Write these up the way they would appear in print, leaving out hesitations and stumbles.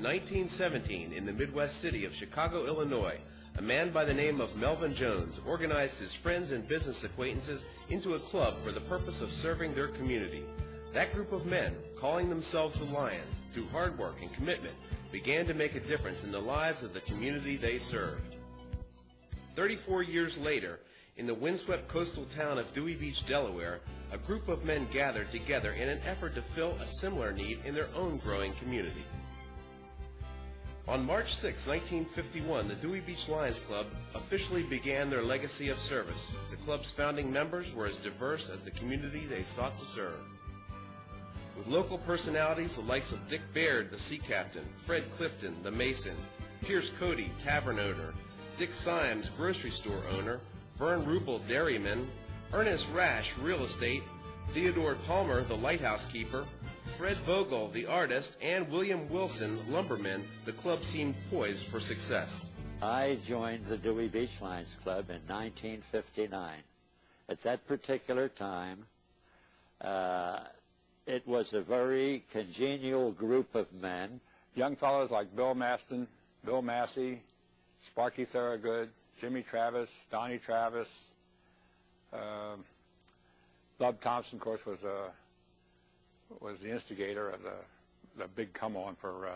1917, in the Midwest city of Chicago, Illinois, a man by the name of Melvin Jones organized his friends and business acquaintances into a club for the purpose of serving their community. That group of men, calling themselves the Lions, through hard work and commitment, began to make a difference in the lives of the community they served. 34 years later, in the windswept coastal town of Dewey Beach, Delaware, a group of men gathered together in an effort to fill a similar need in their own growing community. On March 6, 1951, the Dewey Beach Lions Club officially began their legacy of service. The club's founding members were as diverse as the community they sought to serve. With local personalities the likes of Dick Baird, the sea captain, Fred Clifton, the mason, Pierce Cody, tavern owner, Dick Symes, grocery store owner, Vern Rubel, dairyman, Ernest Rash, real estate, Theodore Palmer, the lighthouse keeper, Fred Vogel, the artist, and William Wilson, lumberman, the club seemed poised for success. I joined the Dewey Beach Lions Club in 1959. At that particular time, it was a very congenial group of men. Young fellows like Bill Maston, Bill Massey, Sparky Thorogood, Jimmy Travis, Donnie Travis, Bub Thompson, of course, was the instigator of the big come-on for...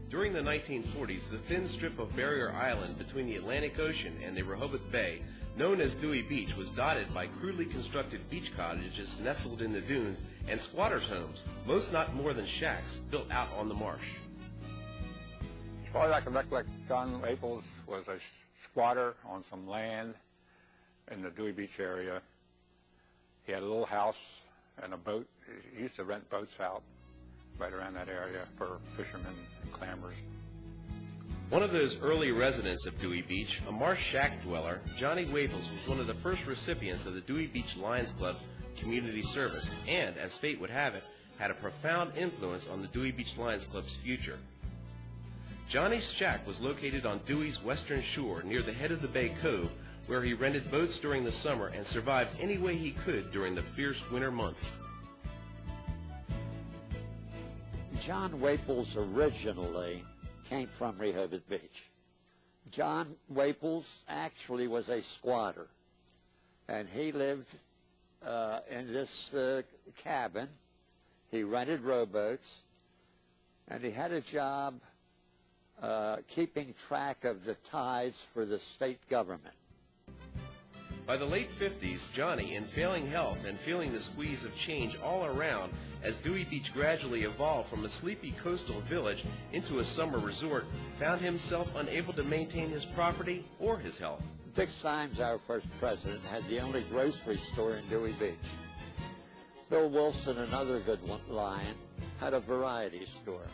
During the 1940s, the thin strip of Barrier Island between the Atlantic Ocean and the Rehoboth Bay, known as Dewey Beach, was dotted by crudely constructed beach cottages nestled in the dunes and squatters' homes, most not more than shacks, built out on the marsh. As far as I can recollect, John Maples was a squatter on some land in the Dewey Beach area. He had a little house and a boat. He used to rent boats out right around that area for fishermen and clammers. One of those early residents of Dewey Beach, a marsh shack dweller, Johnny Waples, was one of the first recipients of the Dewey Beach Lions Club's community service and, as fate would have it, had a profound influence on the Dewey Beach Lions Club's future. Johnny's shack was located on Dewey's western shore near the head of the Bay Cove, where he rented boats during the summer and survived any way he could during the fierce winter months. John Waples originally came from Rehoboth Beach. John Waples actually was a squatter, and he lived in this cabin. He rented rowboats, and he had a job keeping track of the tithes for the state government. By the late 50s, Johnny, in failing health and feeling the squeeze of change all around as Dewey Beach gradually evolved from a sleepy coastal village into a summer resort, found himself unable to maintain his property or his health. Dick Symes, our first president, had the only grocery store in Dewey Beach. Bill Wilson, another good lion, had a variety store.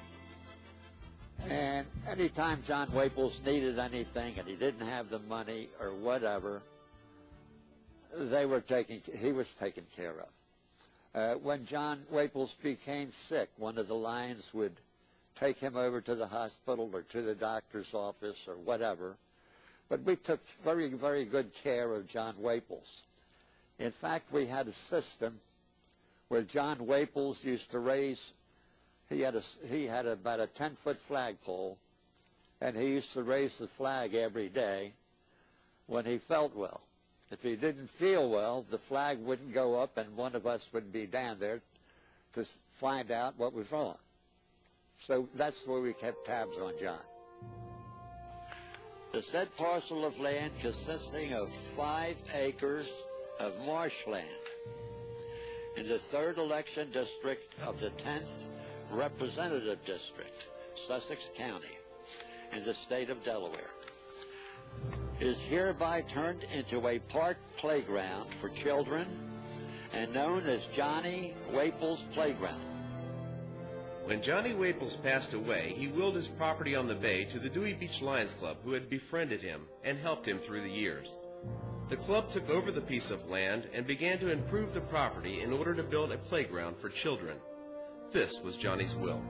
And anytime John Waples needed anything and he didn't have the money or whatever, he was taken care of. When John Waples became sick, one of the Lions would take him over to the hospital or to the doctor's office or whatever. But we took very, very good care of John Waples. In fact, we had a system where John Waples used to raise, he had about a 10-foot flagpole, and he used to raise the flag every day when he felt well. If he didn't feel well, the flag wouldn't go up, and one of us would be down there to find out what was wrong. So that's where we kept tabs on John. The said parcel of land consisting of 5 acres of marshland in the 3rd election district of the 10th representative district, Sussex County, in the state of Delaware, is hereby turned into a park playground for children and known as Johnny Waples Playground. When Johnny Waples passed away, he willed his property on the bay to the Dewey Beach Lions Club, who had befriended him and helped him through the years. The club took over the piece of land and began to improve the property in order to build a playground for children. This was Johnny's will.